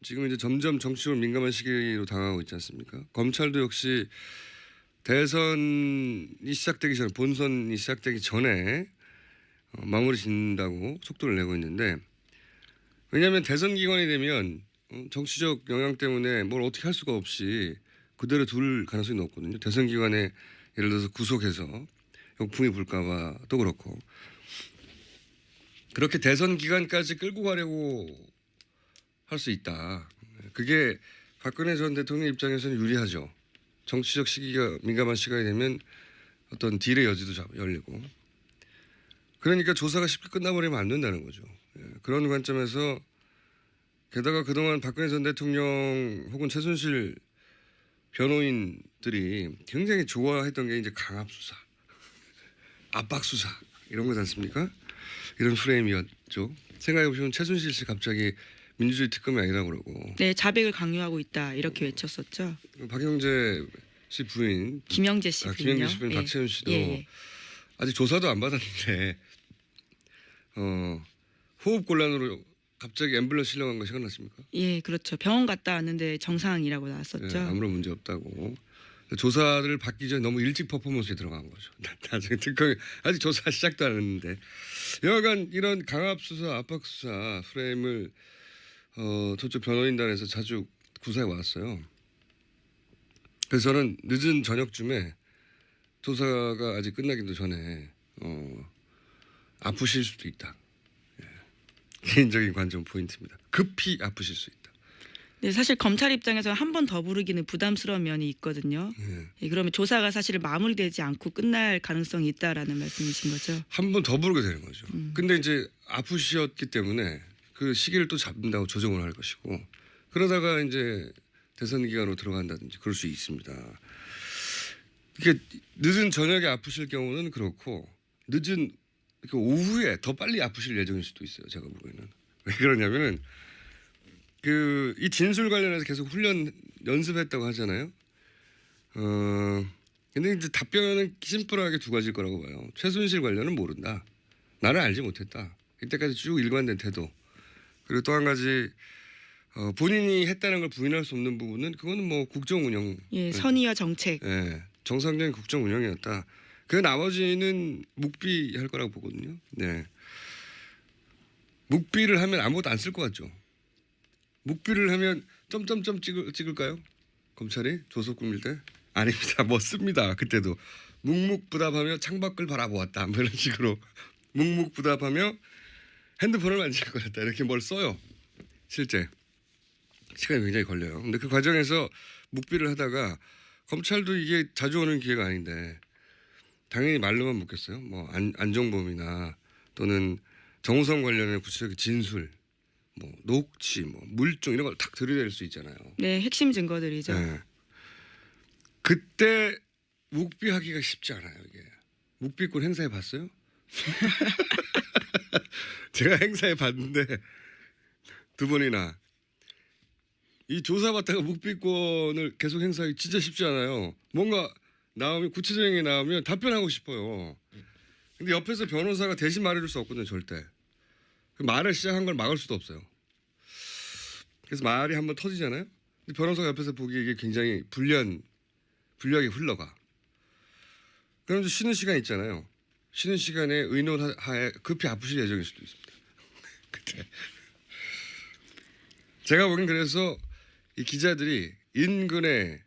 지금 이제 점점 정치적으로 민감한 시기로 당하고 있지 않습니까? 검찰도 역시 대선이 시작되기 전에 본선이 시작되기 전에 마무리 짓는다고 속도를 내고 있는데 왜냐하면 대선 기간이 되면 정치적 영향 때문에 뭘 어떻게 할 수가 없이 그대로 둘 가능성이 높거든요. 대선 기간에 예를 들어서 구속해서 역풍이 불까 봐도 그렇고 그렇게 대선 기간까지 끌고 가려고 할 수 있다. 그게 박근혜 전 대통령 입장에서는 유리하죠. 정치적 시기가 민감한 시간이 되면 어떤 딜의 여지도 열리고 그러니까 조사가 쉽게 끝나버리면 안 된다는 거죠. 그런 관점에서 게다가 그동안 박근혜 전 대통령 혹은 최순실 변호인들이 굉장히 좋아했던 게 이제 강압 수사, 압박 수사 이런 거지 않습니까? 이런 프레임이었죠. 생각해보시면 최순실 씨 갑자기 민주주의 특검이 아니라고 그러고. 네, 자백을 강요하고 있다 이렇게 외쳤었죠. 박영재 씨 부인. 김영재 씨 부인요. 김영재 씨 부인 박채윤 씨도 아직 조사도 안 받았는데 호흡 곤란으로 갑자기 앰뷸런스 실려간 거 생각났습니까? 예, 그렇죠. 병원 갔다 왔는데 정상이라고 나왔었죠. 네, 아무런 문제 없다고. 조사를 받기 전에 너무 일찍 퍼포먼스에 들어간 거죠. 나중에 특검이 아직 조사 시작도 안 했는데 여하간 이런 강압 수사, 압박 수사 프레임을 저쪽 변호인단에서 자주 구사해 왔어요. 그래서 저는 늦은 저녁쯤에 조사가 아직 끝나기도 전에 아프실 수도 있다. 예. 개인적인 관점 포인트입니다. 급히 아프실 수 있다. 네, 사실 검찰 입장에서 한 번 더 부르기는 부담스러운 면이 있거든요. 예, 그러면 조사가 사실 마무리되지 않고 끝날 가능성이 있다라는 말씀이신 거죠. 한 번 더 부르게 되는 거죠. 근데 이제 아프셨기 때문에 그 시기를 또 잡는다고 조정을 할 것이고 그러다가 이제 대선 기간으로 들어간다든지 그럴 수 있습니다. 이게 늦은 저녁에 아프실 경우는 그렇고 늦은 오후에 더 빨리 아프실 예정일 수도 있어요. 제가 보기에는. 왜 그러냐면은 이 진술 관련해서 계속 연습했다고 하잖아요. 근데 이제 답변은 심플하게 두 가지일 거라고 봐요. 최순실 관련은 모른다. 나는 알지 못했다. 이때까지 쭉 일관된 태도. 그리고 또 한 가지 본인이 했다는 걸 부인할 수 없는 부분은 그거는 뭐 국정 운영. 예, 선의와 정책. 예, 정상적인 국정 운영이었다. 그 나머지는 묵비할 거라고 보거든요. 네. 묵비를 하면 아무것도 안 쓸 것 같죠. 묵비를 하면 점점점 찍을까요? 검찰이 조서 꾸밀 때? 아닙니다. 뭐 씁니다. 그때도. 묵묵부답하며 창밖을 바라보았다. 뭐 이런 식으로. 묵묵부답하며 핸드폰을 만질 거였다. 이렇게 뭘 써요. 실제. 시간이 굉장히 걸려요. 근데 그 과정에서 묵비를 하다가 검찰도 이게 자주 오는 기회가 아닌데 당연히 말로만 묻겠어요. 뭐 안종범이나 또는 정우성 관련해 구체적인 진술, 뭐 녹취, 뭐 물증 이런 걸 탁 들이댈 수 있잖아요. 네, 핵심 증거들이죠. 네. 그때 묵비하기가 쉽지 않아요. 이게 묵비권 행사해 봤어요? 제가 행사해 봤는데 두 번이나 이 조사받다가 묵비권을 계속 행사하기 진짜 쉽지 않아요. 뭔가 나오면 구체적인 게 나오면 답변하고 싶어요. 근데 옆에서 변호사가 대신 말해줄 수 없거든요. 절대. 그 말을 시작한 걸 막을 수도 없어요. 그래서 말이 한번 터지잖아요. 근데 변호사가 옆에서 보기에 이게 굉장히 불리하게 흘러가. 그럼 쉬는 시간 있잖아요. 쉬는 시간에 의논하에 급히 아프실 예정일 수도 있습니다. 그때. 제가 보기엔 그래서 이 기자들이 인근에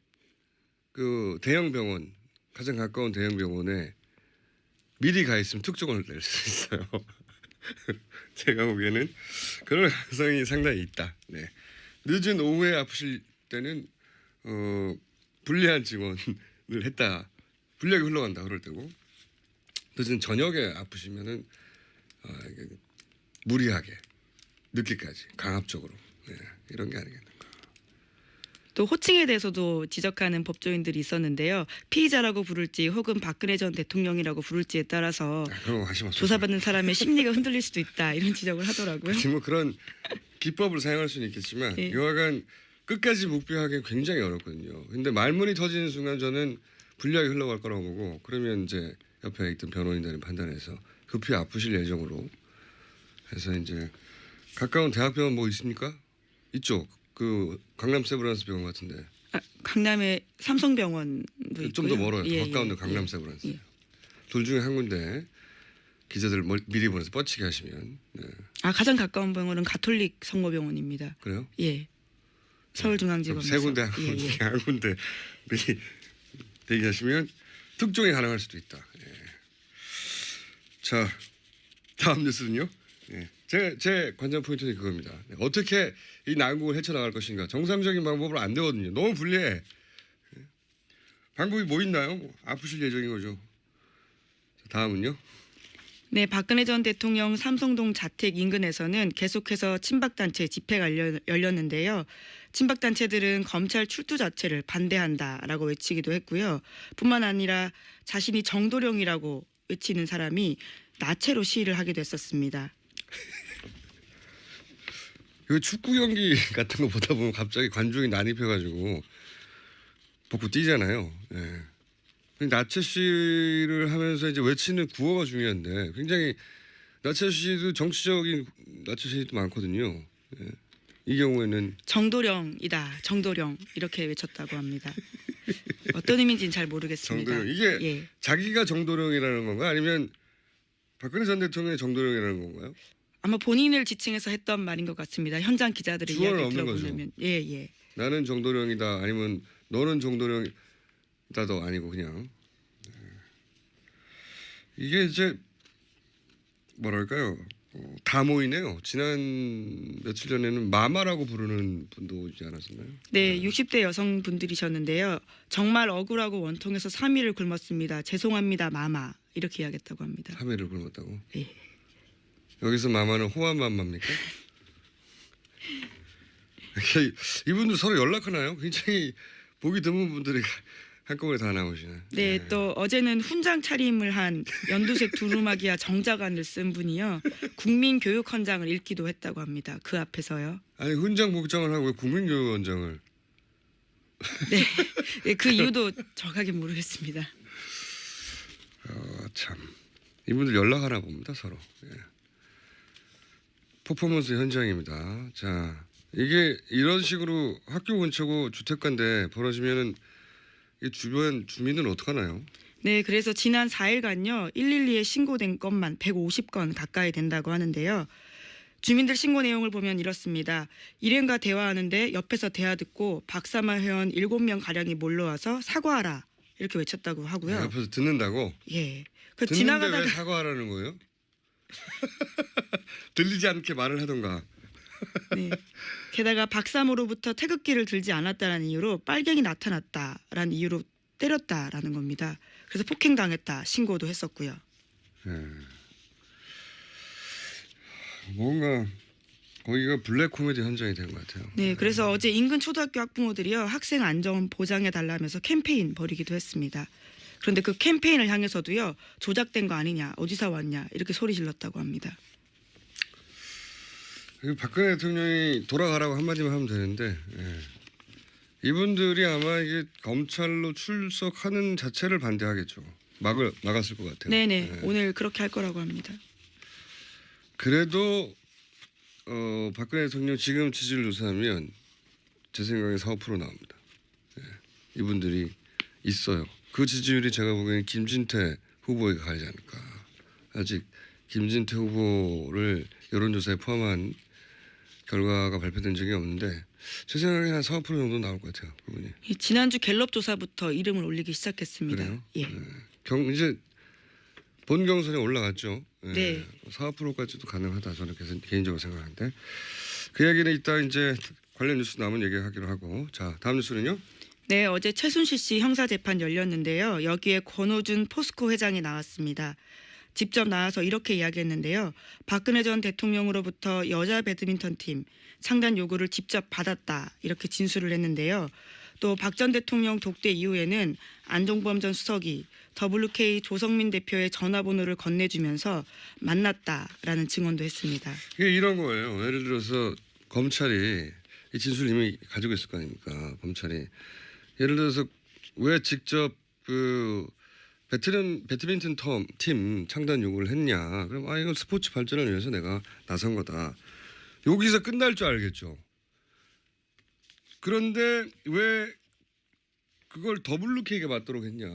그 대형 병원, 가장 가까운 대형 병원에 미리 가 있으면 특종을 낼 수 있어요. 제가 보기에는 그런 가능성이 상당히 있다. 네. 늦은 오후에 아프실 때는 불리한 증언을 했다. 불리하게 흘러간다 그럴 때고 늦은 저녁에 아프시면은 무리하게 늦게까지 강압적으로 이런 게 아니겠는가. 또 호칭에 대해서도 지적하는 법조인들이 있었는데요. 피의자라고 부를지 혹은 박근혜 전 대통령이라고 부를지에 따라서 조사받는 사람의 심리가 흔들릴 수도 있다. 이런 지적을 하더라고요. 뭐 그런 기법을 사용할 수는 있겠지만 여하간 끝까지 묵비하기 굉장히 어렵거든요. 근데 말문이 터지는 순간 저는 불리하게 흘러갈 거라고 보고 그러면 이제 옆에 있던 변호인들이 판단해서 급히 아프실 예정으로 해서 이제 가까운 대학병원 뭐 있습니까? 있죠. 그 강남 세브란스 병원 같은데. 강남에 삼성병원도 있고요. 좀 더 멀어요. 예, 가까운데 예, 강남 예. 세브란스. 예. 둘 중에 한 군데 기자들 미리 보내서 뻗치게 하시면. 네. 가장 가까운 병원은 가톨릭 성모병원입니다. 그래요? 예. 서울중앙지검에서. 세 군데 예, 예. 한 군데 미리 대기하시면 특종이 가능할 수도 있다. 예. 자, 다음 뉴스는요. 예. 제 관전 포인트는 그겁니다. 어떻게 이 난국을 헤쳐나갈 것인가. 정상적인 방법으로 안 되거든요. 너무 불리해. 예. 방법이 뭐 있나요? 아프실 예정인 거죠. 자, 다음은요. 네, 박근혜 전 대통령 삼성동 자택 인근에서는 계속해서 친박단체 집회가 열렸는데요. 친박단체들은 검찰 출두 자체를 반대한다라고 외치기도 했고요. 뿐만 아니라 자신이 정도령이라고 외치는 사람이 나체로 시위를 하기도 했었습니다. 이 축구 경기 같은 거 보다 보면 갑자기 관중이 난입해가지고 벗고 뛰잖아요. 예. 나체 시를 하면서 이제 외치는 구호가 중요한데 굉장히 나체 시도 정치적인 나체 시도 많거든요. 예. 이 경우에는 정도령이다, 정도령 이렇게 외쳤다고 합니다. 어떤 의미인지는 잘 모르겠습니다. 정도령 이게 예. 자기가 정도령이라는 건가 아니면 박근혜 전 대통령이 정도령이라는 건가요? 아마 본인을 지칭해서 했던 말인 것 같습니다. 현장 기자들의 주어는 이야기 없는 들어보면 예. 나는 정도령이다 아니면 너는 정도령이다도 아니고 그냥 이게 이제 뭐랄까요 다 모이네요. 지난 며칠 전에는 마마라고 부르는 분도 오지 않았었나요? 네, 60대 여성분들이셨는데요. 정말 억울하고 원통해서 3일을 굶었습니다. 죄송합니다, 마마. 이렇게 이야기했다고 합니다. 3일을 굶었다고? 예. 여기서 마마는 호환 마마입니까? 이분들 서로 연락하나요? 굉장히 보기 드문 분들이 한꺼번에 다 나오시네. 네, 또 어제는 훈장 차림을 한 연두색 두루마기와 정자관을 쓴 분이요. 국민교육헌장을 읽기도 했다고 합니다. 그 앞에서요. 아니 훈장 복장을 하고 왜 국민교육원장을? 네, 그 이유도 정확하게 모르겠습니다. 참 이분들 연락하나 봅니다 서로. 예. 퍼포먼스 현장입니다. 자 이게 이런 식으로 학교 근처고 주택가인데 벌어지면은 이 주변 주민은 어떡하나요? 네, 그래서 지난 4일간요. 112에 신고된 건만 150건 가까이 된다고 하는데요. 주민들 신고 내용을 보면 이렇습니다. 일행과 대화하는데 옆에서 대화 듣고 박사마 회원 7명 가량이 몰려와서 사과하라 이렇게 외쳤다고 하고요. 옆에서 듣는다고? 예. 그 듣는데 지나가다가 왜 사과하라는 거예요? 들리지 않게 말을 하던가. 네. 게다가 박사모로부터 태극기를 들지 않았다는 이유로 빨갱이 나타났다라는 이유로 때렸다라는 겁니다. 그래서 폭행당했다 신고도 했었고요. 네. 뭔가 거기가 블랙 코미디 현장이 된 것 같아요. 네, 그래서 어제 인근 초등학교 학부모들이요 학생 안전 보장해 달라면서 캠페인 벌이기도 했습니다. 그런데 그 캠페인을 향해서도요 조작된 거 아니냐, 어디서 왔냐 이렇게 소리 질렀다고 합니다. 박근혜 대통령이 돌아가라고 한마디만 하면 되는데 예. 이분들이 아마 이게 검찰로 출석하는 자체를 반대하겠죠. 막았을 것 같아요. 네네, 예. 오늘 그렇게 할 거라고 합니다. 그래도 박근혜 대통령 지금 지지율 조사하면 제 생각에 4~5% 나옵니다. 예. 이분들이 있어요. 그 지지율이 제가 보기에는 김진태 후보에게 가지 않을까. 아직 김진태 후보를 여론조사에 포함한 결과가 발표된 적이 없는데 제 생각에 한 4~5% 정도 나올 것 같아요. 그분이. 지난주 갤럽 조사부터 이름을 올리기 시작했습니다. 그래요? 예. 네. 이제 본 경선에 올라갔죠. 예. 네. 4~5%까지도 가능하다 저는 개인적으로 생각하는데 그 얘기는 이따 이제 관련 뉴스 나오면 얘기하기로 하고 자 다음 뉴스는요. 네, 어제 최순실 씨 형사재판 열렸는데요. 여기에 권오준 포스코 회장이 나왔습니다. 직접 나와서 이렇게 이야기했는데요. 박근혜 전 대통령으로부터 여자 배드민턴 팀 창단 요구를 직접 받았다 이렇게 진술을 했는데요. 또 박 전 대통령 독대 이후에는 안종범 전 수석이 WK 조성민 대표의 전화번호를 건네주면서 만났다라는 증언도 했습니다. 이게 이런 거예요. 예를 들어서 검찰이 이 진술 이미 가지고 있을 거 아닙니까? 검찰이 예를 들어서 왜 직접 그 배드민턴 팀 창단 요구를 했냐? 그럼 이건 스포츠 발전을 위해서 내가 나선 거다. 여기서 끝날 줄 알겠죠. 그런데 왜 그걸 WK가 맞도록 했냐?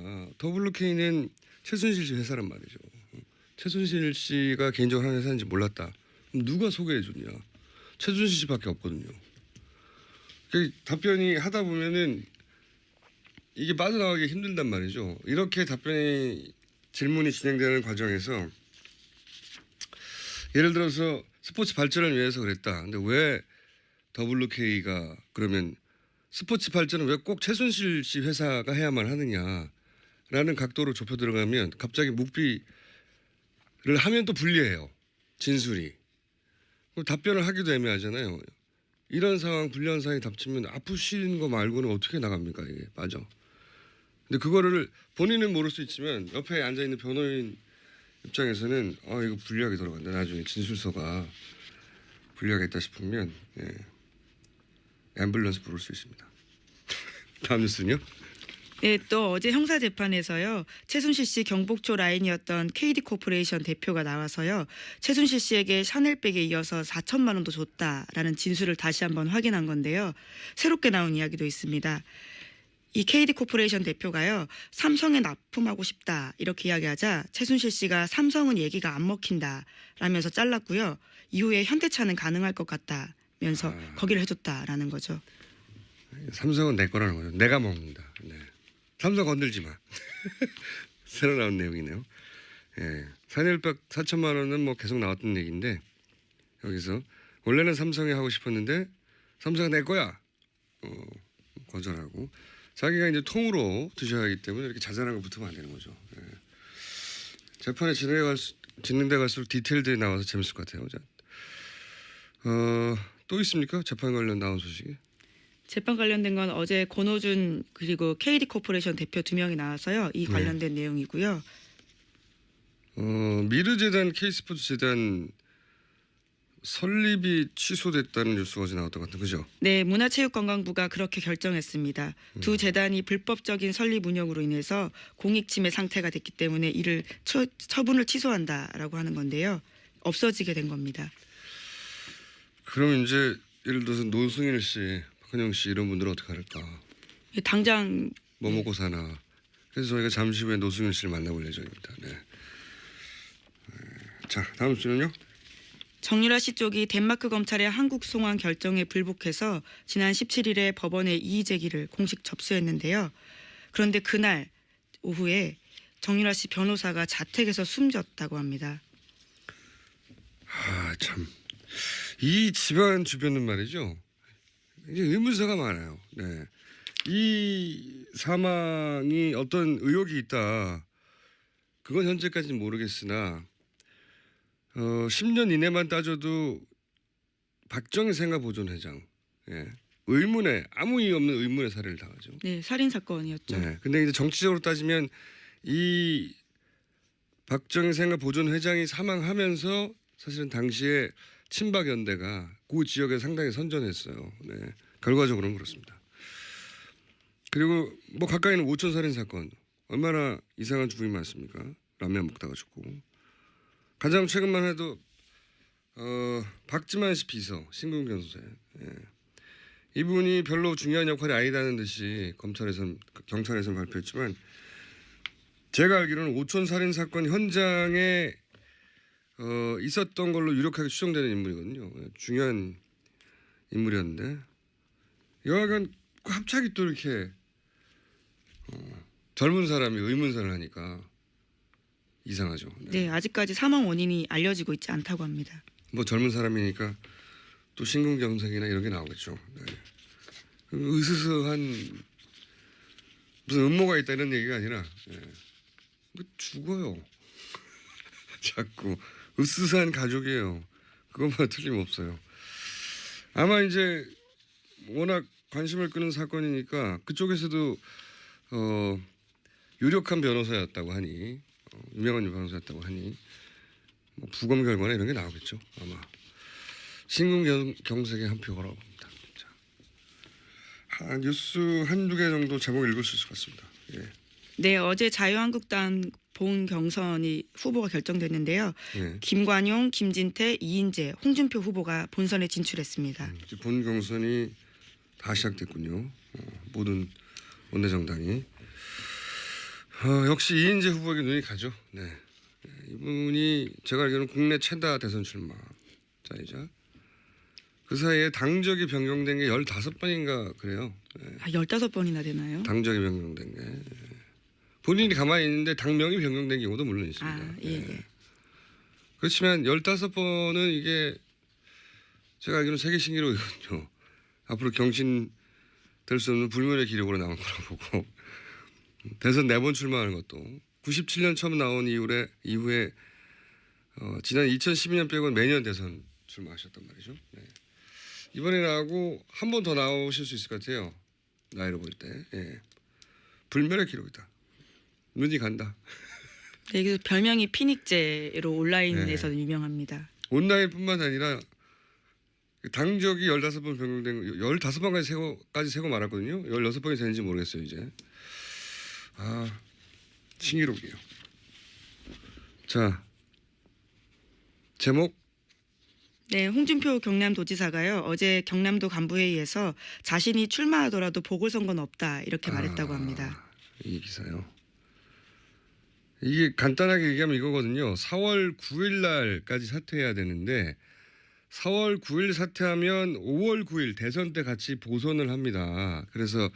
WK는 최순실 씨 회사란 말이죠. 최순실 씨가 개인적으로 하는 회사인지 몰랐다. 그럼 누가 소개해 줬냐? 최순실 씨밖에 없거든요. 그 답변이 하다 보면은 이게 빠져나가기 힘들단 말이죠. 이렇게 질문이 진행되는 과정에서 예를 들어서 스포츠 발전을 위해서 그랬다. 근데 왜 WK가 그러면 스포츠 발전은 왜 꼭 최순실 씨 회사가 해야만 하느냐라는 각도로 좁혀 들어가면 갑자기 묵비를 하면 또 불리해요. 진술이. 그럼 답변을 하기도 애매하잖아요. 이런 상황, 불리한 상황이 닥치면 아프신 거 말고는 어떻게 나갑니까? 이게 맞아. 근데 그거를 본인은 모를 수 있지만 옆에 앉아있는 변호인 입장에서는 이거 불리하게 돌아간다. 나중에 진술서가 불리하겠다 싶으면 앰뷸런스 부를 수 있습니다. 다음 뉴스는요? 네, 또 어제 형사재판에서요. 최순실 씨 경복초 라인이었던 KD코퍼레이션 대표가 나와서요. 최순실 씨에게 샤넬백에 이어서 4천만 원도 줬다라는 진술을 다시 한번 확인한 건데요. 새롭게 나온 이야기도 있습니다. 이 KD코퍼레이션 대표가요. 삼성에 납품하고 싶다 이렇게 이야기하자 최순실 씨가 삼성은 얘기가 안 먹힌다 라면서 잘랐고요. 이후에 현대차는 가능할 것 같다면서 거기를 해줬다라는 거죠. 삼성은 내 거라는 거죠. 내가 먹는다. 네. 삼성 건들지 마. 새로 나온 내용이네요. 예. 샤넬백 4천만 원은 뭐 계속 나왔던 얘기인데 여기서 원래는 삼성에 하고 싶었는데 삼성은 내 거야. 거절하고 자기가 이제 통으로 드셔야 하기 때문에 이렇게 자잘한 거 붙으면 안 되는 거죠. 예. 재판에 진행돼 갈수록 디테일들이 나와서 재밌을 것 같아요. 자, 또 있습니까? 재판 관련 나온 소식이? 재판 관련된 건 어제 권오준 그리고 KD코퍼레이션 대표 2명이 나와서요. 이 관련된 내용이고요. 미르재단 K스포츠재단 설립이 취소됐다는 뉴스가 어제 나왔던 것 같은 그죠? 네, 문화체육관광부가 그렇게 결정했습니다. 두 재단이 불법적인 설립 운영으로 인해서 공익침해 상태가 됐기 때문에 이를 처분을 취소한다라고 하는 건데요. 없어지게 된 겁니다. 그럼 이제 예를 들어서 노승일 씨, 박근영 씨 이런 분들은 어떻게 할까? 당장 뭐 먹고 사나. 그래서 저희가 잠시 후에 노승일 씨를 만나볼 예정입니다. 네. 자, 다음 주는요? 정유라 씨 쪽이 덴마크 검찰의 한국 송환 결정에 불복해서 지난 17일에 법원에 이의 제기를 공식 접수했는데요. 그런데 그날 오후에 정유라 씨 변호사가 자택에서 숨졌다고 합니다. 참. 이 집안 주변은 말이죠. 이제 의문사가 많아요. 네. 이 사망이 어떤 의혹이 있다. 그건 현재까지는 모르겠으나 10년 이내만 따져도 박정희 생가보존회장 의문에 아무 이유 없는 의문의 살해를 당하죠. 네, 살인 사건이었죠. 네. 근데 이제 정치적으로 따지면 이 박정희 생가보존회장이 사망하면서 사실은 당시에 친박연대가 그 지역에 상당히 선전했어요. 네. 결과적으로는 그렇습니다. 그리고 뭐 가까이는 5천 살인 사건 얼마나 이상한 죽음이 많습니까? 라면 먹다가 죽고 가장 최근만 해도 박지만 씨 비서 신근경 선생 이분이 별로 중요한 역할이 아니다는 듯이 경찰에서는 발표했지만 제가 알기로는 5천 살인 사건 현장에 있었던 걸로 유력하게 추정되는 인물이거든요. 중요한 인물이었는데 여하간 갑자기 또 이렇게 젊은 사람이 의문사를 하니까 이상하죠. 네, 아직까지 사망 원인이 알려지고 있지 않다고 합니다. 뭐 젊은 사람이니까 또 심근경색이나 이런 게 나오겠죠. 네. 으스스한 무슨 음모가 있다 이런 얘기가 아니라 죽어요. 자꾸 으스스한 가족이에요. 그것만 틀림없어요. 아마 이제 워낙 관심을 끄는 사건이니까 그쪽에서도 유력한 변호사였다고 하니 유명한 변호사였다고 하니 뭐 부검 결과나 이런 게 나오겠죠. 아마 심근경색의 한 표 걸어봅니다. 뉴스 한두 개 정도 제목 읽을 수 있을 것 같습니다. 예. 네, 어제 자유한국당 본 경선이 후보가 결정됐는데요. 예. 김관용, 김진태, 이인재, 홍준표 후보가 본선에 진출했습니다. 본 경선이 다 시작됐군요. 모든 원내정당이. 역시 이인재 후보에게 눈이 가죠. 네. 이분이 제가 알기로는 국내 최다 대선 출마자이자 그 사이에 당적이 변경된 게 15번인가 그래요. 네. 15번이나 되나요? 당적이 변경된 게. 본인이 가만히 있는데 당명이 변경된 경우도 물론 있습니다. 예. 네. 그렇지만 15번은 이게 제가 알기로는 세계 신기록이거든요. 앞으로 경신될 수 없는 불멸의 기록으로 나올 거라고 보고 대선 4번 출마하는 것도 97년 처음 나온 이후에 지난 2012년 빼고는 매년 대선 출마하셨단 말이죠. 네. 이번에 나오고 한 번 더 나오실 수 있을 것 같아요. 나이로 볼 때. 예. 불멸의 기록이다. 눈이 간다. 네, 그래서 별명이 피닉제로 온라인에서는 네. 유명합니다. 온라인뿐만 아니라 당적이 15번 변경된 거 15번까지 세고 말았거든요. 16번이 되는지 모르겠어요 이제. 신기록이에요. 자, 제목. 네, 홍준표 경남도지사가요. 어제 경남도 간부회의에서 자신이 출마하더라도 보궐선거는 없다 이렇게 말했다고 합니다. 이 기사요. 이게 간단하게 얘기하면 이거거든요. 4월 9일 날까지 사퇴해야 되는데 4월 9일 사퇴하면 5월 9일 대선 때 같이 보선을 합니다. 그래서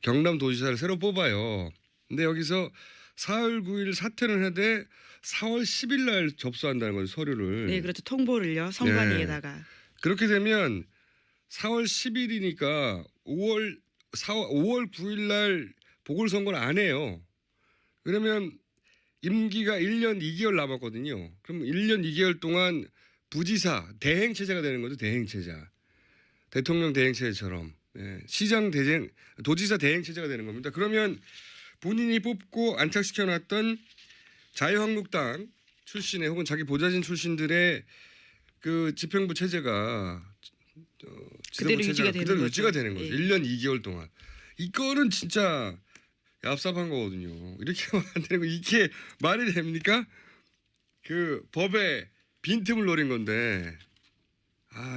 경남도지사를 새로 뽑아요. 근데 여기서 4월 9일 사퇴를 하되 4월 10일 날 접수한다는 거죠. 서류를. 네, 그렇죠. 통보를요. 선관위에다가. 네. 그렇게 되면 4월 10일이니까 5월 9일 날 보궐선거를 안 해요. 그러면 임기가 1년 2개월 남았거든요. 그럼 1년 2개월 동안 부지사 대행체제가 되는 거죠. 대행체제. 대통령 대행체제처럼. 네. 도지사 대행체제가 되는 겁니다. 그러면 본인이 뽑고 안착시켜놨던 자유한국당 출신의 혹은 자기 보좌진 출신들의 그 집행부 체제가 그대로 유지가 되는 거죠. 예. 1년 2개월 동안. 이거는 진짜 얍삽한 거거든요. 이렇게 하면 안 되는 거. 이게 말이 됩니까? 그 법에 빈틈을 노린 건데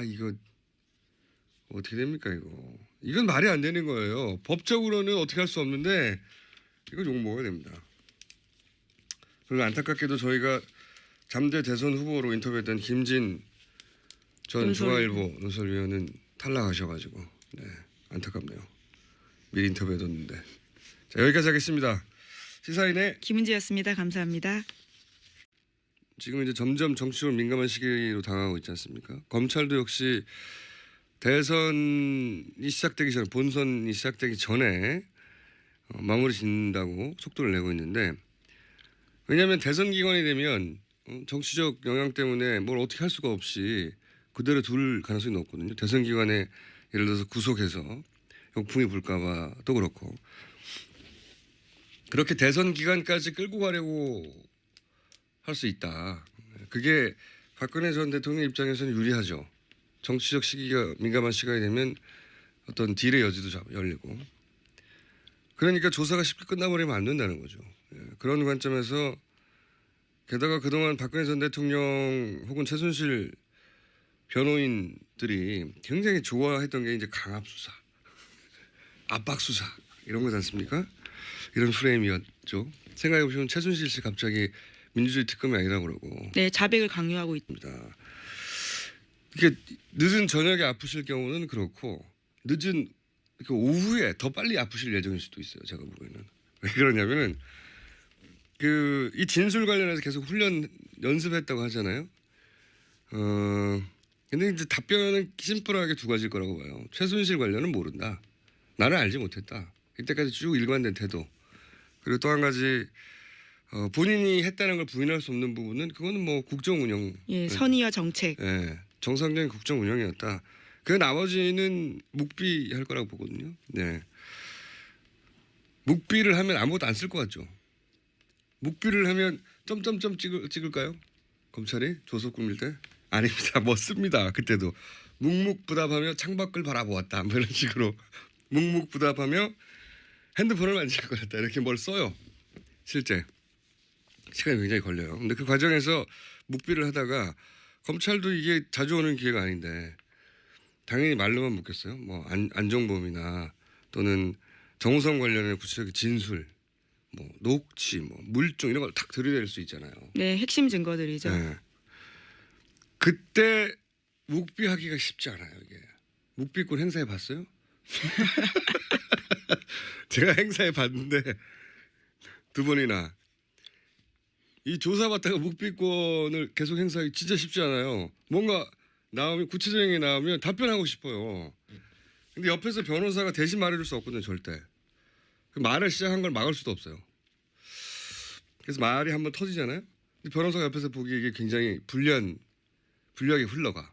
이거 어떻게 됩니까 이거. 이건 말이 안 되는 거예요. 법적으로는 어떻게 할 수 없는데 이건 욕먹어야 됩니다. 그리고 안타깝게도 저희가 잠재 대선 후보로 인터뷰했던 김진 전 중앙일보 논설위원은 탈락하셔가지고 네, 안타깝네요. 미리 인터뷰해뒀는데. 자, 여기까지 하겠습니다. 시사인의 김은지였습니다. 감사합니다. 지금 이제 점점 정치적으로 민감한 시기로 다가가고 있지 않습니까? 검찰도 역시 대선이 시작되기 전에 본선이 시작되기 전에 마무리 짓는다고 속도를 내고 있는데 왜냐하면 대선 기간이 되면 정치적 영향 때문에 뭘 어떻게 할 수가 없이 그대로 둘 가능성이 높거든요. 대선 기간에 예를 들어서 구속해서 역풍이 불까 봐도 그렇고 그렇게 대선 기간까지 끌고 가려고 할 수 있다. 그게 박근혜 전 대통령 입장에서는 유리하죠. 정치적 시기가 민감한 시간이 되면 어떤 딜의 여지도 열리고 그러니까 조사가 쉽게 끝나버리면 안 된다는 거죠. 그런 관점에서 게다가 그동안 박근혜 전 대통령 혹은 최순실 변호인들이 굉장히 좋아했던 게 이제 강압 수사, 압박 수사 이런 거지 않습니까? 이런 프레임이었죠. 생각해 보시면 최순실 씨 갑자기 민주주의 특검이 아니라고 그러고. 네, 자백을 강요하고 있습니다. 이게 늦은 저녁에 아프실 경우는 그렇고 늦은 오후에 더 빨리 아프실 예정일 수도 있어요. 제가 보기에는. 왜 그러냐면은 이 진술 관련해서 계속 연습했다고 하잖아요. 근데 이제 답변은 심플하게 두 가지일 거라고 봐요. 최순실 관련은 모른다. 나는 알지 못했다. 이때까지 쭉 일관된 태도. 그리고 또 한 가지 본인이 했다는 걸 부인할 수 없는 부분은 그거는 뭐 국정 운영. 예, 선의와 정책. 예, 정상적인 국정 운영이었다. 그 나머지는 묵비할 거라고 보거든요. 네. 묵비를 하면 아무것도 안 쓸 것 같죠. 묵비를 하면 점점점 찍을까요? 검찰이 조속 꾸밀 때? 아닙니다. 뭐 씁니다. 그때도 묵묵부답하며 창밖을 바라보았다. 뭐 이런 식으로 묵묵부답하며 핸드폰을 만질 거였다. 이렇게 뭘 써요. 실제. 시간이 굉장히 걸려요. 근데 그 과정에서 묵비를 하다가 검찰도 이게 자주 오는 기회가 아닌데 당연히 말로만 묻겠어요. 뭐 안종범이나 또는 정우성 관련된 구체적인 진술, 뭐 녹취, 뭐 물증 이런 걸 탁 들이댈 수 있잖아요. 네, 핵심 증거들이죠. 네. 그때 묵비하기가 쉽지 않아요. 이게 묵비권 행사해 봤어요? 제가 행사해 봤는데 2번이나 이 조사받다가 묵비권을 계속 행사하기 진짜 쉽지 않아요. 뭔가 나오면 구체적인 게 나오면 답변하고 싶어요. 근데 옆에서 변호사가 대신 말해줄 수 없거든요, 절대. 말을 시작한 걸 막을 수도 없어요. 그래서 말이 한번 터지잖아요. 근데 변호사가 옆에서 보기에 이게 굉장히 불리하게 흘러가.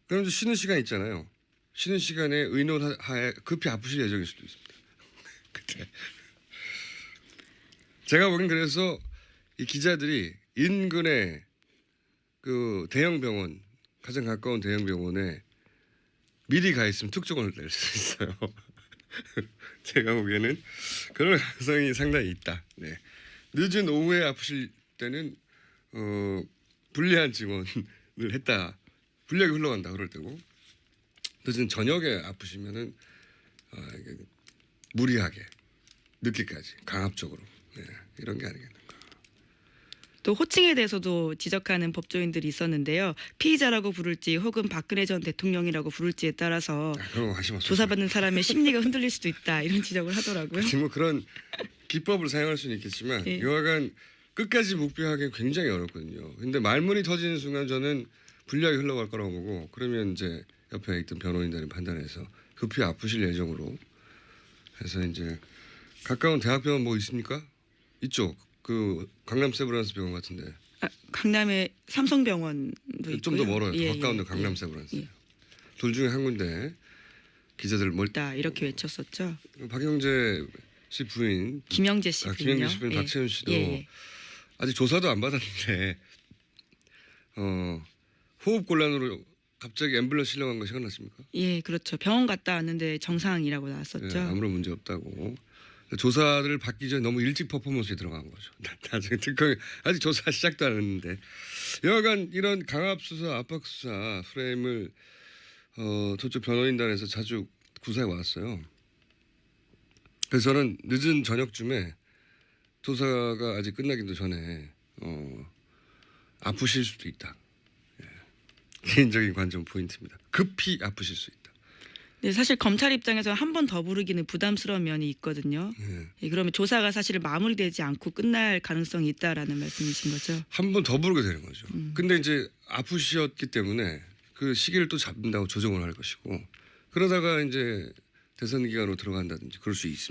그럼 이제 쉬는 시간 있잖아요. 쉬는 시간에 의논하에 급히 아프실 예정일 수도 있습니다. 그때 제가 보기엔 그래서 이 기자들이 인근의 그 대형 병원, 가장 가까운 대형 병원에 미리 가 있으면 특종을 낼 수 있어요. 제가 보기에는 그런 가능성이 상당히 있다. 네. 늦은 오후에 아프실 때는 불리한 증언을 했다. 불리하게 흘러간다 그럴 때고 늦은 저녁에 아프시면은 이게 무리하게 늦게까지 강압적으로 이런 게 아니겠는가. 또 호칭에 대해서도 지적하는 법조인들이 있었는데요. 피의자라고 부를지 혹은 박근혜 전 대통령이라고 부를지에 따라서 그런 거 하지 마세요. 조사받는 사람의 심리가 흔들릴 수도 있다 이런 지적을 하더라고요. 지금 뭐 그런 기법을 사용할 수는 있겠지만 예. 여하간 끝까지 묵비하기 굉장히 어렵거든요. 근데 말문이 터지는 순간 저는 불리하게 흘러갈 거라고 보고 그러면 이제 옆에 있던 변호인단이 판단해서 급히 아프실 예정으로 해서 이제 가까운 대학병원 뭐 있습니까? 있죠. 그 강남 세브란스 병원 같은데 강남의 삼성병원도 있고요. 좀 더 멀어요. 예, 더 가까운 데 예, 강남 예. 세브란스. 예. 둘 중에 한 군데 기자들 있다 이렇게 외쳤었죠. 박영재 씨 부인 김영재 씨 부인요. 김영재 씨 부인 예. 박채윤 씨도 예, 예. 아직 조사도 안 받았는데 호흡 곤란으로 갑자기 앰뷸런스 실려간 거 생각났습니까? 예, 그렇죠. 병원 갔다 왔는데 정상이라고 예, 나왔었죠. 아무런 문제 없다고. 조사를 받기 전에 너무 일찍 퍼포먼스에 들어간 거죠. 나중에 특검이 아직 조사 시작도 안 했는데 여하간 이런 강압 수사, 압박 수사 프레임을 저쪽 변호인단에서 자주 구사해 왔어요. 그래서 저는 늦은 저녁쯤에 조사가 아직 끝나기도 전에 아프실 수도 있다. 예. 개인적인 관점 포인트입니다. 급히 아프실 수 있다. 네, 사실 검찰 입장에서 한 번 더 부르기는 부담스러운 면이 있거든요. 예, 그러면 조사가 사실 마무리되지 않고 끝날 가능성이 있다라는 말씀이신 거죠. 한 번 더 부르게 되는 거죠. 근데 이제 아프셨기 때문에 그 시기를 또 잡는다고 조정을 할 것이고 그러다가 이제 대선 기간으로 들어간다든지 그럴 수 있습니다.